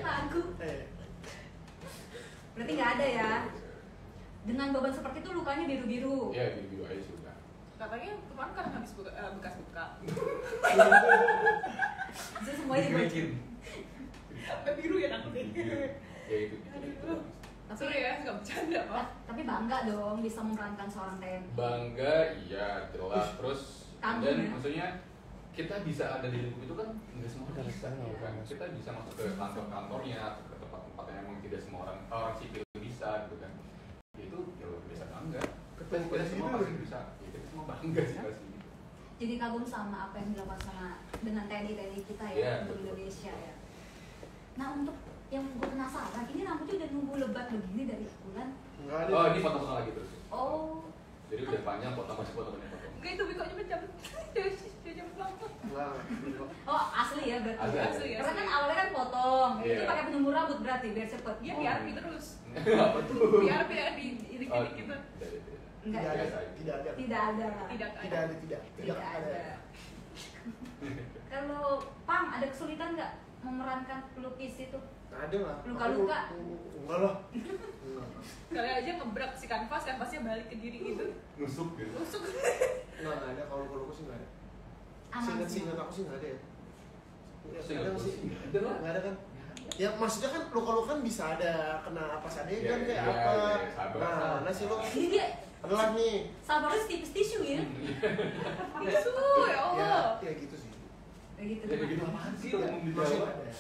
lagu. Berarti nggak ada ya? Dengan beban seperti itu lukanya biru-biru. Iya, biru-biru aja sudah. Katanya kemarin kan habis bekas buka. Jadi semuanya dibuat. Sampai biru ya takutnya. Ya itu. Sorry ya, nggak bercanda Pak. Tapi bangga dong bisa memerankan seorang TNI. Bangga, iya jelas. Terus Tanggung, dan ya? maksudnya kita bisa ada di lingkup itu kan nggak semua orang bisa kan. Kita bisa masuk ke kantor-kantornya, ke tempat-tempat yang emang tidak semua orang sipil bisa gitu kan. Itu ya luar biasa bangga. Kita semua pasti bisa. Ya, kita semua bangga sih pasti. Jadi kagum sama apa yang dilakukan sama dengan TNI kita ya, Iya, untuk betul. Indonesia ya. Nah untuk yang gue penasaran, ini rambutnya udah nunggu lebat begini dari bulan. Oh ini foto-foto lagi terus. Oh. Jadi udah panjang foto masih foto. Enggak itu bikonya mencabut. Dia cabut lampu. Oh asli ya berarti. Asli. Karena kan awalnya kan potong, Iya. jadi pakai penumbuh rambut berarti biar cepet. Dia biar terus. Apa tuh? Biar dikit-dikit gitu. Enggak Tidak ada. ada. Tidak ada. Tidak ada. Kalau Pang ada kesulitan nggak memerankan pelukis itu? Ada lah. Luka-luka? Enggak lah. Kali aja ngebrak si kanvasnya balik ke diri gitu. Nusuk gitu. Tusuk. Enggak ada, kalau luka sih enggak ada. Aman sih. Seingat aku sih enggak ada ya. Seingat Kadang aku sih sih enggak ada kan. Ya maksudnya kan luka-luka kan bisa ada kena apa sadegan Iya, kayak iya, apa. iya, sabar. Nah, si lo Ini dia adalah nih. sabarnya tipis tisu ya? Tisu ya Allah. Ya gitu sih. Kayak gitu. Ya gitu apaan sih? Masih ada.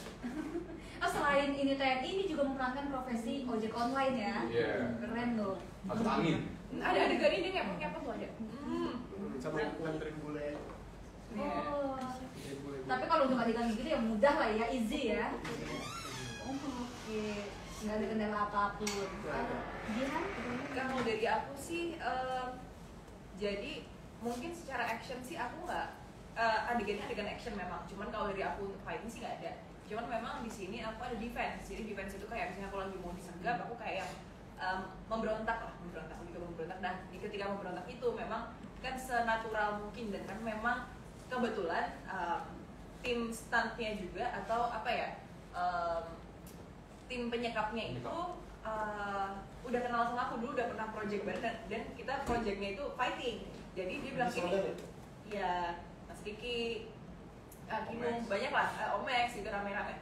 Oh selain ini TNI ini juga memerankan profesi ojek online ya? Iya. Keren loh. Masuk angin. Ada adegan ini ngepot tuh ada. Sama nganterin bule. Oh. Nganterin bule. Tapi kalau untuk adegan gitu ya mudah lah ya, easy ya. Oh, oke. Nggak ada kendala apapun. Jihan? Kalau dari aku sih, jadi mungkin secara action sih aku nggak adegannya adegan action memang. Cuman kalau dari aku untuk fighting sih nggak ada. Cuman memang di sini aku ada defense. Jadi defense itu kayak misalnya aku lagi mau disergap, aku kayak yang memberontak. Nah, ketika memberontak itu memang kan senatural mungkin dan kan memang kebetulan tim stuntnya juga atau apa ya tim penyekapnya itu udah kenal sama aku dulu, udah pernah project bareng dan kita projectnya itu fighting. Jadi dia bilang gini, ya Mas Kiki, Kinung, banyak lah, Omex gitu rame-rame.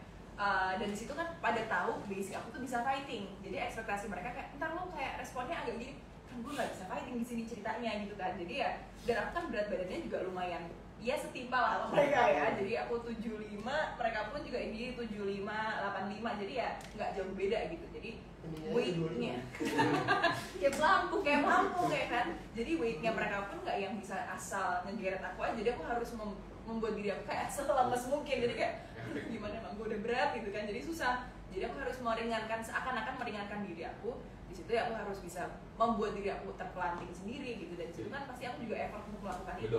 Dan di situ kan pada tahu basic aku tuh bisa fighting. Jadi ekspektasi mereka kayak ntar lo kayak responnya agak gini, kan gue nggak bisa fighting di sini ceritanya gitu kan. Jadi ya dan aku kan berat badannya juga lumayan. Ya setimpal lah sama mereka ya, jadi aku 75, mereka pun juga ini 75, 85, jadi ya nggak jauh beda gitu. Jadi weightnya kayak lampu kayak kan. Jadi weightnya mereka pun nggak yang bisa asal ngegeret aku aja. Jadi aku harus membuat diri aku kayak selemes mungkin. Jadi kayak gimana emang gue udah berat gitu kan. Jadi susah. Jadi aku harus meringankan seakan-akan meringankan diri aku. Di situ ya aku harus bisa membuat diri aku terpelanting sendiri gitu. Dan situ kan pasti aku juga effort untuk melakukan itu.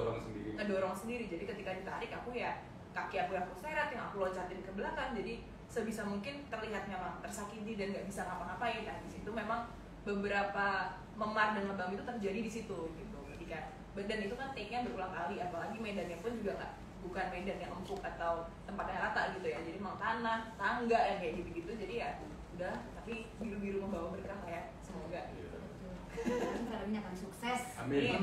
Ngedorong sendiri. Jadi ketika ditarik aku ya kaki aku yang aku seret, yang aku loncatin ke belakang. Jadi sebisa mungkin terlihat memang tersakiti dan nggak bisa ngapa-ngapain. Nah di situ memang beberapa memar dan lebam itu terjadi di situ gitu. Ketika dan itu kan take-nya berulang kali, apalagi medannya pun juga bukan medan yang empuk atau tempat yang rata gitu ya. Jadi memang tanah, tangga yang kayak gitu-gitu. Jadi ya udah, tapi biru-biru membawa berkah ya, semoga. Filmnya akan sukses. Amin.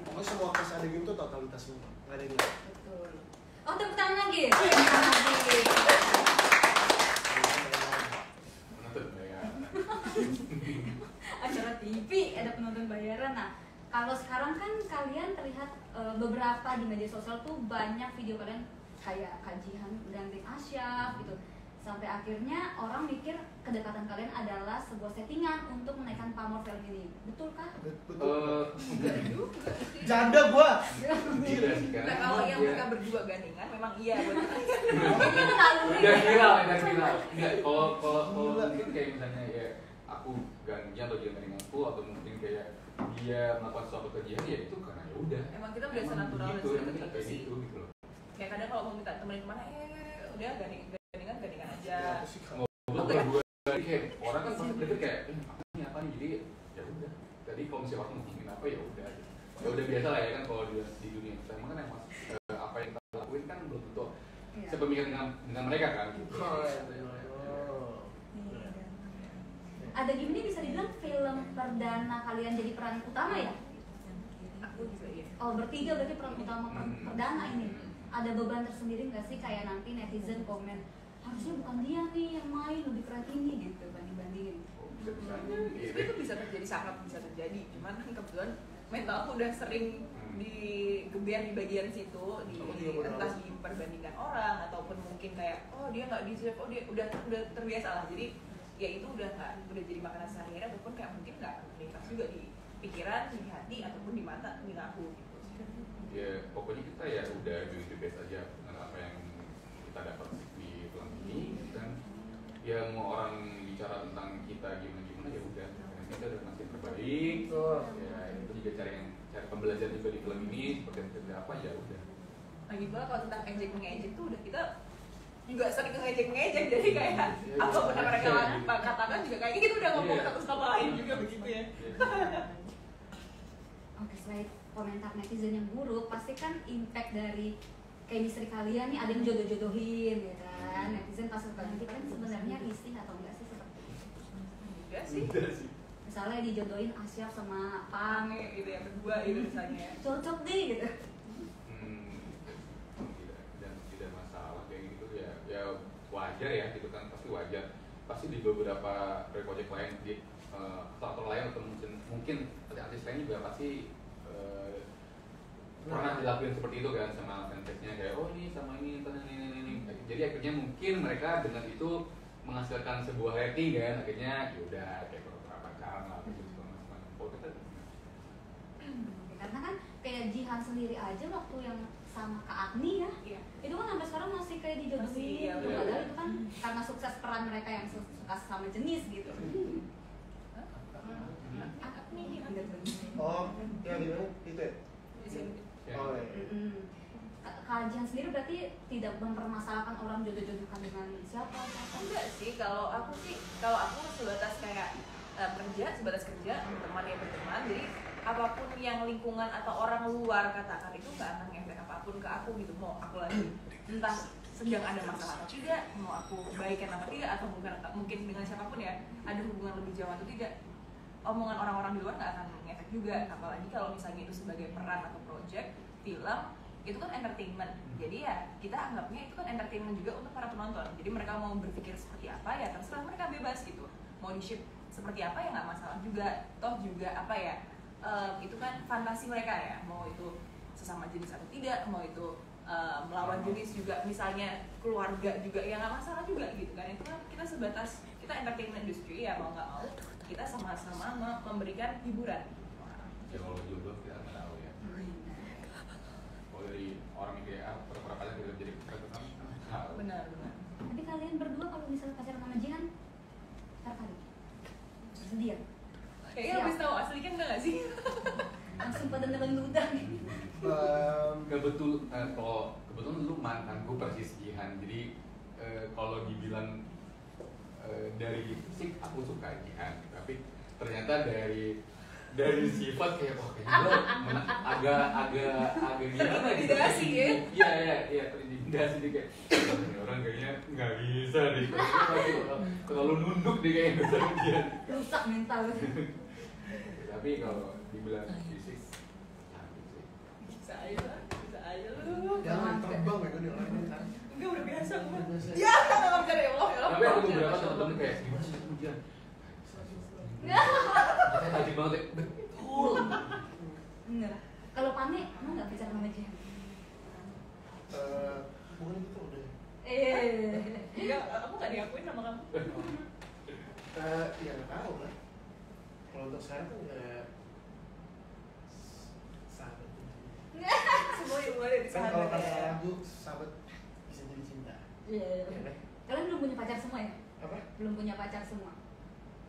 Pokoknya semua kes ada game tuh totalitas semua. Nggak ada yang nggak. Betul. Oh tepuk tangan lagi. Tepuk tangan lagi. Acara TV ada penonton bayaran. Nah kalau sekarang kan kalian terlihat beberapa di media sosial tuh banyak video kalian kayak kajian gandeng Asyaf gitu. Sampai akhirnya orang mikir kedekatan kalian adalah sebuah settingan untuk menaikkan pamor film ini. Betulkah? Betul. Enggak juga. Janda gua. Nah kalau yang mereka berdua gandengan memang iya buat Ini tuh naluri. Dan viral. Enggak, kalau mungkin kayak misalnya ya aku gantinya atau dia gandenganku atau mungkin kayak dia melakukan suatu kegiatan ya itu karena ya udah. emang kita udah senatural dan gitu, emang kita seperti kayak itu sih. gitu gitu loh. Kayak kadang kalau mau minta temenin kemana, udah gandengan aja. Ngobrol berdua kayak orang kan pasti berpikir kayak apa nih jadi ya udah. Tadi kalau misalnya orang ngomongin apa ya udah. Ya udah biasa lah ya kan kalau di dunia kita emang kan emang apa yang kita lakuin kan belum tentu sepemikiran dengan mereka kan gitu. Ada gimana bisa dibilang film perdana kalian jadi peran utama ya? Aku juga ya. Oh bertiga berarti peran utama perdana ini. Ada beban tersendiri nggak sih kayak nanti netizen komen harusnya bukan dia nih yang main lebih keren ini gitu banding-bandingin. Itu bisa terjadi, sangat bisa terjadi. Cuman kan kebetulan mental aku udah sering digeber di bagian situ, entah diperbandingkan orang ataupun mungkin kayak oh dia nggak deserve, oh dia udah terbiasa lah. Jadi ya itu udah jadi makanan sehari-hari ataupun kayak mungkin nggak terlintas juga di pikiran, di hati ataupun di mata aku gitu. Ya pokoknya kita ya udah doing the best aja dengan apa yang kita dapat di film ini kan. Ya mau orang bicara tentang kita gimana ya udah kita udah masih terbaik. Ya itu juga cari pembelajaran juga di film ini seperti apa ya udah. Lagi pula kalau tentang ejek-mengejek tuh udah kita juga sering ngejek-ngejek, jadi kayak apapun yang mereka katakan juga kayak gitu udah ngomong satu sama lain juga begitu ya. Oke, selain komentar netizen yang buruk, pasti kan impact dari chemistry kalian nih ada yang jodoh-jodohin ya kan. Netizen pas suka nanti kalian sebenarnya risih atau enggak sih seperti itu? Enggak sih. Misalnya dijodohin Asyaf sama Pang Gitu ya, berdua gitu misalnya. cocok deh gitu. Tidak masalah kayak gitu ya wajar ya gitu kan, pasti wajar. Pasti di beberapa project lain di aktor lain atau mungkin artis lain juga pasti pernah dilakuin seperti itu kan sama fansnya kayak oh ini sama ini. Jadi akhirnya mungkin mereka dengan itu menghasilkan sebuah rating kan, akhirnya yaudah kayak beberapa pacaran lah gitu kalau kita Karena kan kayak Jihan sendiri aja waktu yang sama Kak Agni ya, Iya. itu kan sampai sekarang masih kayak Masih, dijodohin iya, gitu. bener. Padahal itu kan karena sukses peran mereka yang suka sama jenis gitu. Agni bener-bener. Oh, ya gimana? Itu ya? ya. Oh, iya. Kak Jihan sendiri berarti tidak mempermasalahkan orang jodoh-jodohkan dengan siapa? Enggak sih, kalau aku sebatas kayak sebatas kerja, berteman ya berteman. Jadi apapun yang lingkungan atau orang luar katakan itu nggak akan ngefek apapun ke aku gitu. Mau aku lagi entah sedang ada masalah atau tidak, mau aku baikan atau tidak, atau mungkin dengan siapapun ya ada hubungan lebih jauh atau tidak, omongan orang-orang di luar nggak akan ngefek juga. Apalagi kalau misalnya itu sebagai peran atau project film, itu kan entertainment. Jadi ya kita anggapnya itu kan entertainment juga untuk para penonton. Jadi mereka mau berpikir seperti apa ya terserah mereka, bebas gitu. Mau di-ship seperti apa ya nggak masalah juga. Toh juga apa ya, itu kan fantasi mereka ya. Mau itu sesama jenis atau tidak, mau itu melawan jenis juga, misalnya keluarga juga ya nggak masalah juga gitu kan. Itu kan kita sebatas kita entertainment industry ya, mau nggak mau kita sama-sama memberikan hiburan. Ya kalau jodoh kita nggak tahu ya. Kalau dari orang yang kayak pura-pura kalian kita jadi tahu. Benar. Tapi kalian berdua kalau misalnya pacaran sama Jihan tertarik? Sedih ya? Kayaknya habis tahu asli kan enggak sih? Langsung pada nelen ludah nih. Kebetulan lu mantanku persis Jihan, jadi kalau dibilang dari fisik aku suka Jihan, tapi ternyata dari sifat kayak kayaknya agak gimana gitu. Intimidasi ya? Iya terintimidasi dia kayak orang kayaknya nggak bisa deh, terlalu nunduk deh kayaknya sama Jihan. Rusak mental. Tapi kalau dibilang fisik cantik sih. Bisa aja lu. Jangan terbang ya gue orangnya. Enggak, udah biasa gue. Udah biasa. Ya, enggak bisa ya Allah. Tapi ada beberapa teman-teman kayak gimana sih kamu Jihan? Tajam banget ya. Betul. Enggak. Kalau Pane, emang nggak pacaran sama Jihan? Bukan gitu udah. Enggak, aku enggak diakuin sama kamu. Ya nggak tahu lah. Kalau untuk sekarang kan nggak sahabat. Semua yang ada di Kan sana. kalau kata lagu sahabat bisa jadi cinta. Iya. Ya kan? Kalian belum punya pacar semua ya? Apa? Belum punya pacar semua.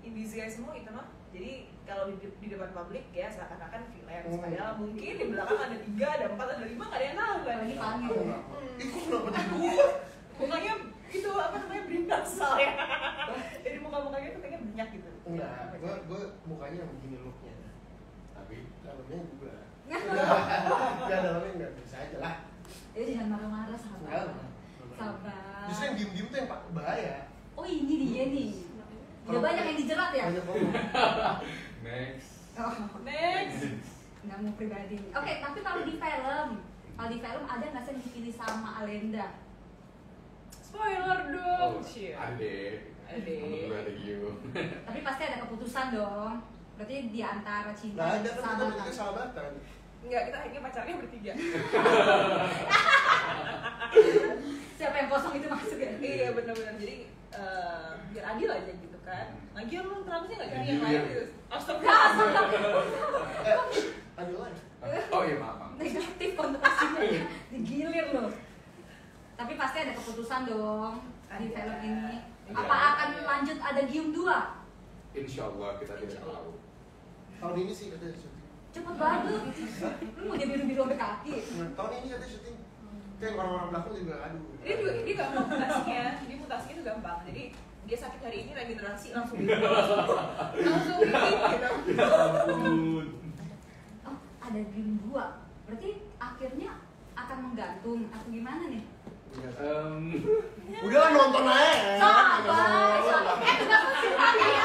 Indisia semua itu mah. Jadi kalau di depan publik ya seakan-akan freelance. Oh. Padahal mungkin di belakang ada 3, ada 4, ada 5, nggak ada yang tahu kan. Apalagi Pane. Aku nggak mau. Itu kenapa jadi Aku mukanya itu apa namanya berindas soalnya. Jadi muka-mukanya tuh kayaknya banyak gitu. Enggak, gue mukanya yang begini looknya. Tapi Dalamnya juga. Enggak, dalamnya enggak bisa aja lah. Ya jangan marah-marah sahabat. Enggak. Sabar. Justru yang diem-diem tuh yang bahaya. Oh ini dia nih. Udah banyak yang dijerat ya? Banyak banget. Next. Oh, Next. nggak mau pribadi. Oke, tapi kalau di film ada nggak sih yang dipilih sama Alenda? Spoiler dong. Ada deh. Ada you. Tapi pasti ada keputusan dong. Berarti di antara cinta Nggak dan ada kan kita persahabatan. sahabatan. Enggak, kita akhirnya pacarnya bertiga. Siapa yang kosong itu masuk ya? Iya benar-benar. Jadi biar adil aja gitu kan. Lagian lu kenapa sih nggak cari yang Iya. lain gitu? Astagfirullah. Ada lagi. Oh iya maaf. Negatif konotasinya digilir loh. Tapi pasti ada keputusan dong di Ada. film ini. Ada. Apa akan lanjut ada Gium 2? Insya Allah kita tidak Insya Allah. tahu. Tahun ini sih katanya syuting. Cepet banget. Lu mau jadi biru-biru sampai kaki. Nah, tahun ini katanya syuting. Kayak orang-orang belakang juga aduh. Dia gampang mutasinya. Dia mutasinya itu gampang. Jadi dia sakit hari ini regenerasi langsung langsung gitu. Ampun. Oh, ada Gium 2. Berarti akhirnya akan menggantung atau gimana nih? Udah lah, nonton aja. Sabar. Enggak mau ceritanya ya.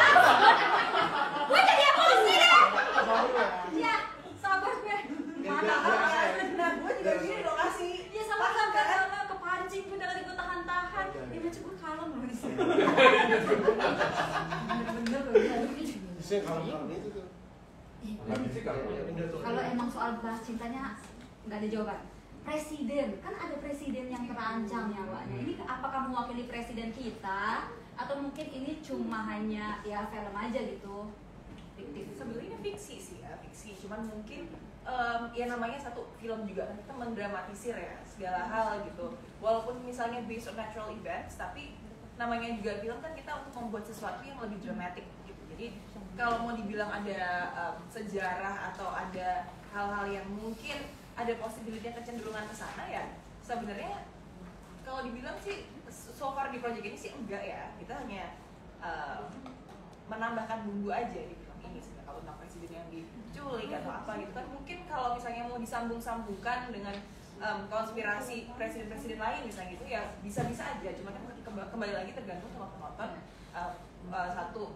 Gue jadi emosi deh. Iya, sabar gue. Mana? Nah, gue juga gini lokasi. Iya sama kepancing gue dari gue tahan-tahan. Dia baca gue kalem loh di sini. Bener-bener loh. Bisa kalau itu tuh. Lagi sih Kalau emang soal bahas cintanya nggak ada jawaban. Presiden, kan ada presiden yang terancam nyawanya. Ini apakah mewakili presiden kita atau mungkin ini cuma hanya ya film aja gitu? Fiktif. Sebenarnya fiksi sih ya, fiksi. Cuman mungkin ya namanya satu film juga kan kita mendramatisir ya segala hal gitu. Walaupun misalnya based on natural events, tapi namanya juga film kan kita untuk membuat sesuatu yang lebih dramatik gitu. Jadi kalau mau dibilang ada sejarah atau ada hal-hal yang mungkin ada possibility kecenderungan ke sana ya sebenarnya kalau dibilang sih so far di project ini sih enggak ya, kita hanya menambahkan bumbu aja di film ini sih. Kalau tentang presiden yang diculik atau apa gitu kan mungkin kalau misalnya mau disambung-sambungkan dengan konspirasi presiden-presiden lain misalnya gitu ya bisa-bisa aja, cuma kan kembali lagi tergantung sama penonton. Satu,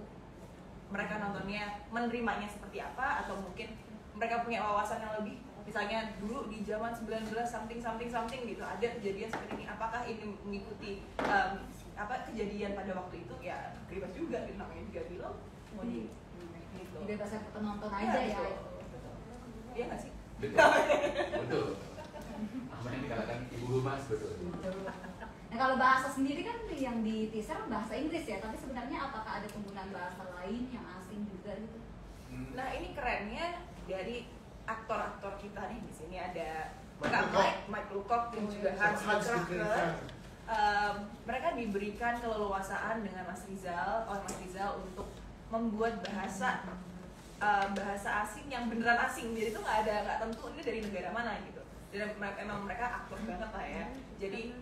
mereka nontonnya menerimanya seperti apa atau mungkin mereka punya wawasan yang lebih. Misalnya dulu di zaman 19 something gitu ada kejadian seperti ini, apakah ini mengikuti kejadian pada waktu itu ya bebas juga gitu, namanya juga film mau di gitu. Dibebaskan penonton aja ya. Iya nggak sih? Betul. Apa yang dikatakan Ibu Humas betul. Nah kalau bahasa sendiri kan yang di teaser bahasa Inggris ya, tapi sebenarnya apakah ada penggunaan bahasa lain yang asing juga gitu? Nah ini kerennya dari aktor-aktor kita nih, di sini ada Mike Lucock dan juga Hans Kracker. Mereka diberikan keleluasaan dengan Mas Rizal untuk membuat bahasa asing yang beneran asing. Jadi itu nggak tentu ini dari negara mana gitu. Dan emang mereka aktor banget lah ya. Jadi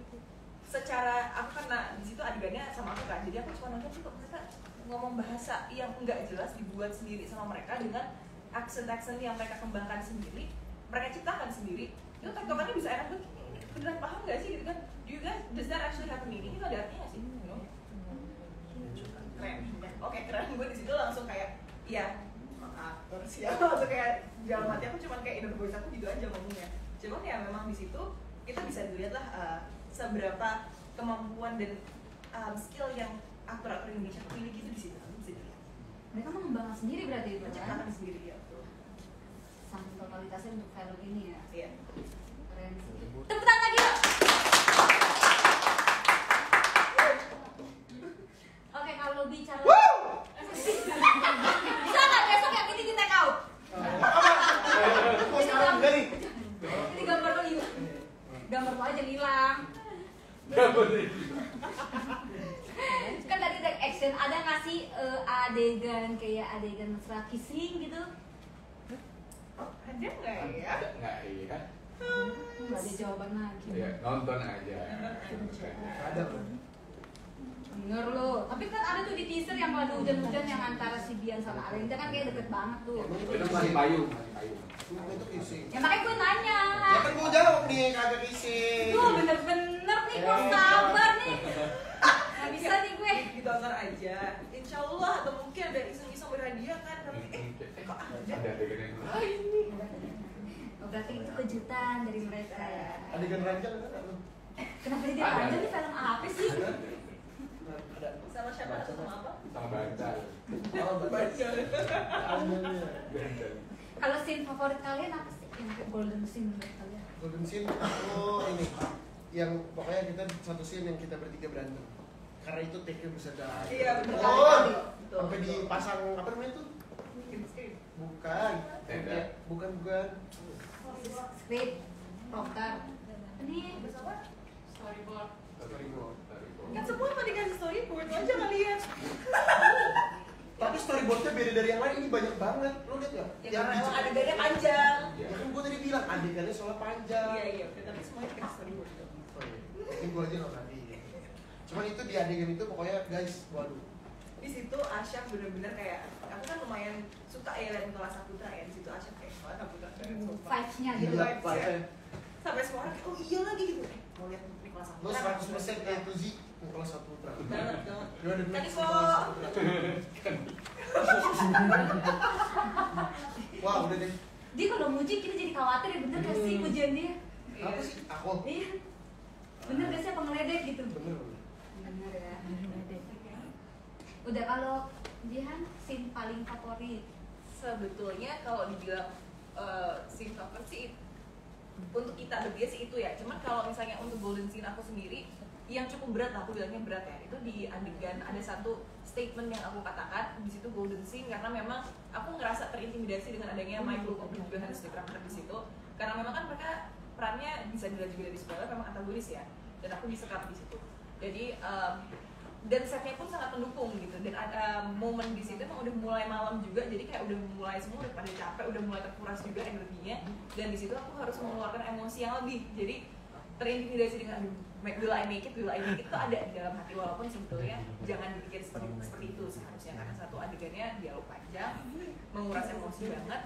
secara aku karena di situ adegannya sama aku kan, jadi aku cuma nonton tuh mereka ngomong bahasa yang nggak jelas dibuat sendiri sama mereka dengan aksen-aksen yang mereka kembangkan sendiri, mereka ciptakan sendiri. Itu tektokannya bisa enak banget. Beneran paham nggak sih gitu kan? Do you guys, does that actually have a meaning? Itu ada artinya nggak sih? Keren. Oke, keren. Gue di situ langsung kayak, iya, aktor siapa? Langsung kayak dalam hati aku cuma kayak inner voice aku gitu aja ngomongnya. Cuman ya memang di situ kita bisa dilihat lah seberapa kemampuan dan skill yang aktor-aktor Indonesia miliki itu di situ. Bisa dilihat. Mereka mengembangkan sendiri berarti itu kan? Menciptakan sendiri ya. Saking totalitasnya untuk film ini ya. Iya. Keren sih. Tepuk tangan lagi yuk. Oke kalau bicara bisa nggak besok yang ini di take out? Ini gambar lo hilang. Gambar lo aja hilang. Kan tadi take action ada nggak sih adegan kayak adegan mesra kissing gitu? Ada nggak ya? Ada nggak iya? Nggak ada jawaban lagi. Ya, nonton aja. Ada. Bener lo. Tapi kan ada tuh di teaser yang lagi hujan-hujan yang antara si Bian sama Alenda kan kayak deket banget tuh. Itu masih payung. Itu kissing. Ya makanya gue nanya. Ya kan gue jawab nih kagak kissing. Tuh bener-bener nih gue sabar nih. Gak bisa nih gue. Ditonton aja. Insya Allah ada adegan yang lain. Oh, berarti itu kejutan dari mereka ya. Adegan ranjang ada nggak? Kenapa jadi Ada. ranjang nih, film apa sih? Ada. Sama siapa atau sama apa? Sama bantal. Oh, baca. Alhamdulillah. Bantal. Kalau scene favorit kalian apa sih? Yang golden scene menurut kalian? Golden scene aku ini yang pokoknya kita satu scene yang kita bertiga berantem. Karena itu take-nya bersedar. Iya, betul. Oh, Betul. sampai dipasang apa namanya tuh? Bukan. Tenda. Bukan. Script, prompter. Ini Storyboard. Storyboard. Kan semua emang dikasih storyboard, lo aja nggak lihat. Tapi storyboardnya beda dari yang lain, ini banyak banget. Lo lihat nggak? Ya karena emang adegannya panjang. Iya. Ya kan gue tadi bilang adegannya soalnya panjang. Iya, tapi semuanya dikasih storyboard. Oh, iya. Mungkin gue aja nggak berani. Cuman itu di adegan itu pokoknya guys, waduh. Di situ Asyaf bener-bener kayak, aku kan lumayan suka ya lihat Nicholas Saputra ya. Di situ Asyaf kayak, wah Saputra keren. vibes-nya gitu. Gila, vibes, vibes-nya. Sampai semua orang kayak, oh iya lagi gitu. Mau lihat Nicholas Lo Saputra. 100% kayak itu sih, Nicholas Saputra. Banget. Gimana dulu? Tadi kok. Wah, udah deh. Dia kalau muji kita jadi khawatir ya, bener gak sih pujian dia? Apa sih? Aku. Iya. Bener gak sih apa ngeledek gitu? Bener. Bener ya. Udah, kalau Jihan scene paling favorit. Sebetulnya kalau dibilang scene favorit sih untuk kita berdua sih itu ya. Cuman kalau misalnya untuk golden scene aku sendiri yang cukup berat lah, aku bilangnya berat ya. Itu di adegan ada satu statement yang aku katakan di situ golden scene karena memang aku ngerasa terintimidasi dengan adanya Mike Luke dan juga Hans Dieter di situ. Karena memang kan mereka perannya bisa dilihat juga dari spoiler memang antagonis ya. Dan aku disekap di situ. Jadi dan setnya pun sangat mendukung gitu, dan ada momen di situ emang udah mulai malam juga, jadi kayak udah mulai semua udah pada capek, udah mulai terkuras juga energinya, dan di situ aku harus mengeluarkan emosi yang lebih, jadi terintimidasi dengan aduh, will I make it itu ada di dalam hati, walaupun sebetulnya jangan dipikir seperti itu seharusnya, karena satu adegannya dialog panjang, menguras emosi banget,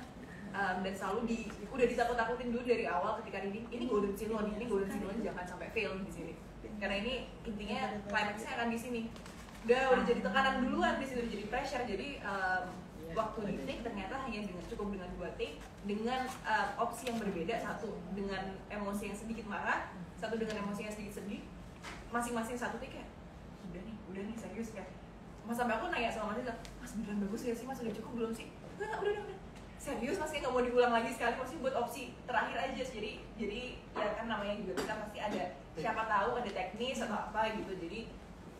dan selalu udah ditakut-takutin dulu dari awal ketika ini golden scene lo, ini golden scene lo, jangan sampai fail di sini. Karena ini intinya climaxnya akan di sini. Udah jadi tekanan duluan di sini, udah jadi pressure. Jadi waktu di take ternyata hanya cukup dengan 2 take dengan opsi yang berbeda, satu dengan emosi yang sedikit marah, satu dengan emosi yang sedikit sedih. Masing-masing satu take kayak udah nih serius kayak. Mas sampai aku nanya sama Mas beneran bagus ya sih Mas, udah cukup belum sih? Enggak, udah. Serius Mas, kayak nggak mau diulang lagi sekali, masih buat opsi terakhir aja. Jadi ya kan namanya juga kita pasti ada, siapa tahu ada teknis atau apa gitu, jadi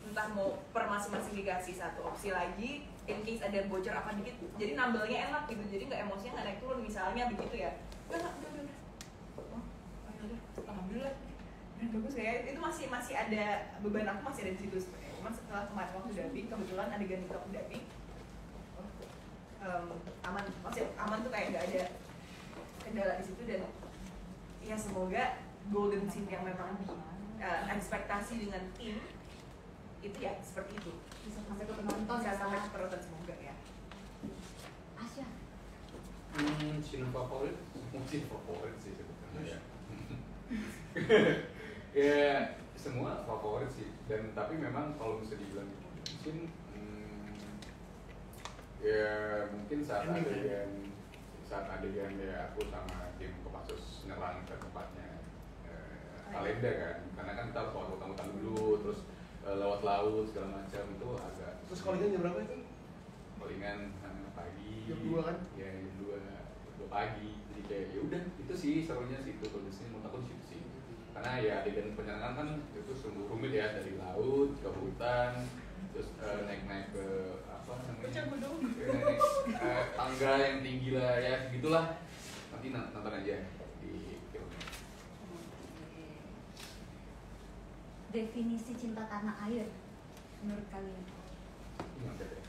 entah mau per masing-masing dikasih satu opsi lagi in case ada bocor apa dikit, jadi nambelnya enak gitu, jadi nggak emosinya nggak naik turun misalnya begitu ya. Udah alhamdulillah bagus ya. Itu masih ada beban, aku masih ada di situ sebenarnya. Cuman setelah kemarin waktu dubbing, kebetulan adegan itu aku dubbing aman, maksudnya aman tuh kayak nggak ada kendala di situ, dan ya semoga golden scene yang memang di ekspektasi dengan tim itu ya seperti itu, Bisa sampai ke penonton. bisa sampai ke penonton semoga ya. Asya. Scene favorit sih sebetulnya ya. Ya semua favorit sih, dan tapi memang kalau bisa dibilang scene ya mungkin saat adegan ya aku sama tim Kopassus nyerang ke tempatnya Kalenda kan, karena kan kita harus lewat hutan-hutan dulu, terus lewat laut segala macam, itu agak. Terus callingan jam berapa itu? Callingan pagi. Jam 2 kan? Ya jam 2 pagi. Jadi kayak ya udah itu sih serunya sih, itu kondisinya menurut aku di situ sih. Karena ya adegan penyerangan kan itu sungguh rumit ya, dari laut ke hutan, terus naik ke apa namanya? Naik tangga yang tinggi lah ya, gitulah. Nanti nonton aja di filmnya. Definisi cinta tanah air menurut kalian? Gimana deh?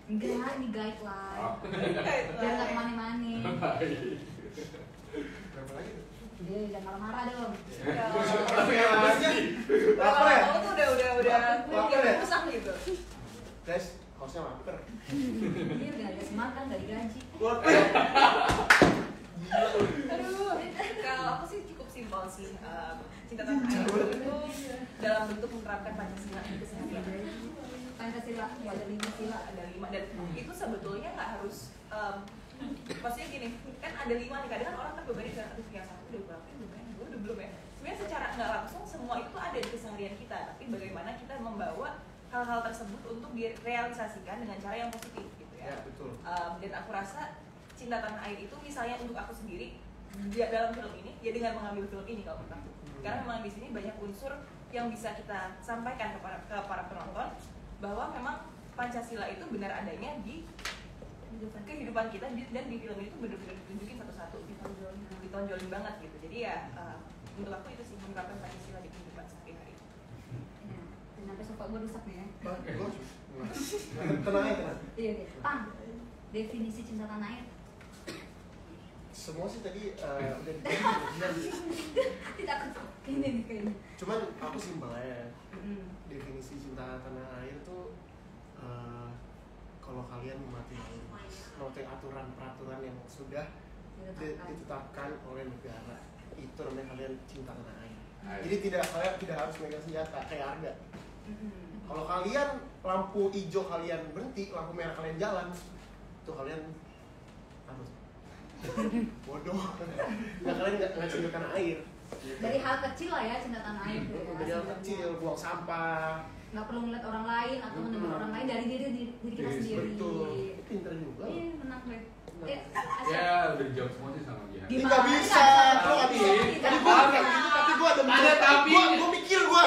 Enggak, ini guide lah. Oh. Biar nggak kemana-mana. Berapa lagi? Udah, jangan marah-marah dong. Lapar ya? Kamu tuh udah Lapar ya? rusak gitu. Guys, hostnya lapar. Dia udah ada semakan, nggak digaji. Lapar ya? Gila lu. Aduh, kalau aku sih cukup simpel sih. Cinta tanah air itu dalam bentuk menerapkan Pancasila di keseharian. Pancasila, ya ada 5 sila. Ada 5, dan itu sebetulnya nggak harus Maksudnya gini, kan ada 5 nih, kadang kan orang terbebani dengan aduh yang satu udah berapa, yang dua udah belum ya. Sebenarnya secara nggak langsung semua itu ada di keseharian kita, tapi bagaimana kita membawa hal-hal tersebut untuk direalisasikan dengan cara yang positif gitu ya. Ya, betul. Dan aku rasa Cinta Tanah Air itu misalnya untuk aku sendiri dalam film ini, ya dengan mengambil film ini kalau menurut aku. Karena memang di sini banyak unsur yang bisa kita sampaikan ke para penonton bahwa memang Pancasila itu benar adanya di kehidupan kita, dan di film itu benar-benar ditunjukin satu-satu, ditonjolin banget gitu. Jadi ya untuk aku itu sih menerapkan Pancasila di kehidupan sehari-hari. Dan sampai sofa gue rusak nih ya. Tenang aja. Iya deh. Pang, definisi cinta tanah air. Semua sih tadi udah dijelasin. Tidak ini nih kayaknya. Cuman aku simpel aja. Definisi cinta tanah air tuh kalau kalian mematuhi aturan peraturan yang sudah ditetapkan oleh negara, itu namanya kalian cinta tanah air. Jadi kalian tidak harus megang senjata kayak Arga. Kalau kalian lampu hijau kalian berhenti, lampu merah kalian jalan, itu kalian harus bodoh. Nggak, kalian nggak cinta tanah air. Dari hal kecil lah ya cinta tanah air. Dari hal kecil, buang sampah. Nggak perlu ngeliat orang lain atau mendengar orang lain, dari diri kita sendiri. Betul. Pinter juga. Iya, menang deh. Ya, udah dijawab semua sih sama dia. Gimana? Nggak bisa. Lo nggak bisa. Tadi gue ada tapi. gue mikir gue.